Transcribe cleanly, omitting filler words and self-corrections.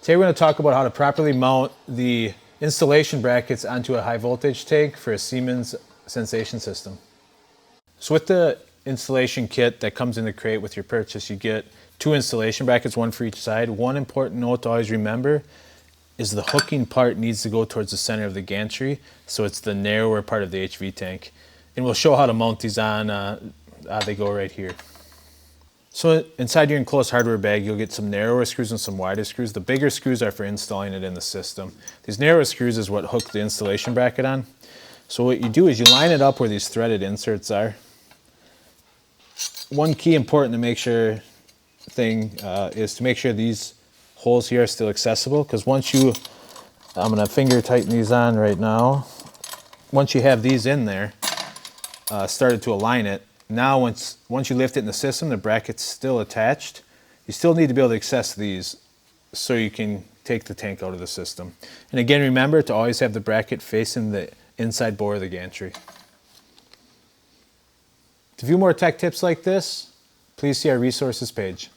Today we're going to talk about how to properly mount the installation brackets onto a high voltage tank for a Siemens Sensation system. So with the installation kit that comes in the crate with your purchase, you get 2 installation brackets, 1 for each side. One important note to always remember is the hooking part needs to go towards the center of the gantry, so it's the narrower part of the HV tank. And we'll show how to mount these on, they go right here. So inside your enclosed hardware bag, you'll get some narrower screws and some wider screws. The bigger screws are for installing it in the system. These narrower screws is what hook the installation bracket on. So what you do is you line it up where these threaded inserts are. One key important to make sure thing is to make sure these holes here are still accessible, because once you, I'm going to finger tighten these on right now. Once you have these in there, started to align it, now once you lift it in the system, the bracket's still attached. You still need to be able to access these so you can take the tank out of the system. And again, remember to always have the bracket facing the inside bore of the gantry. To view more tech tips like this, please see our resources page.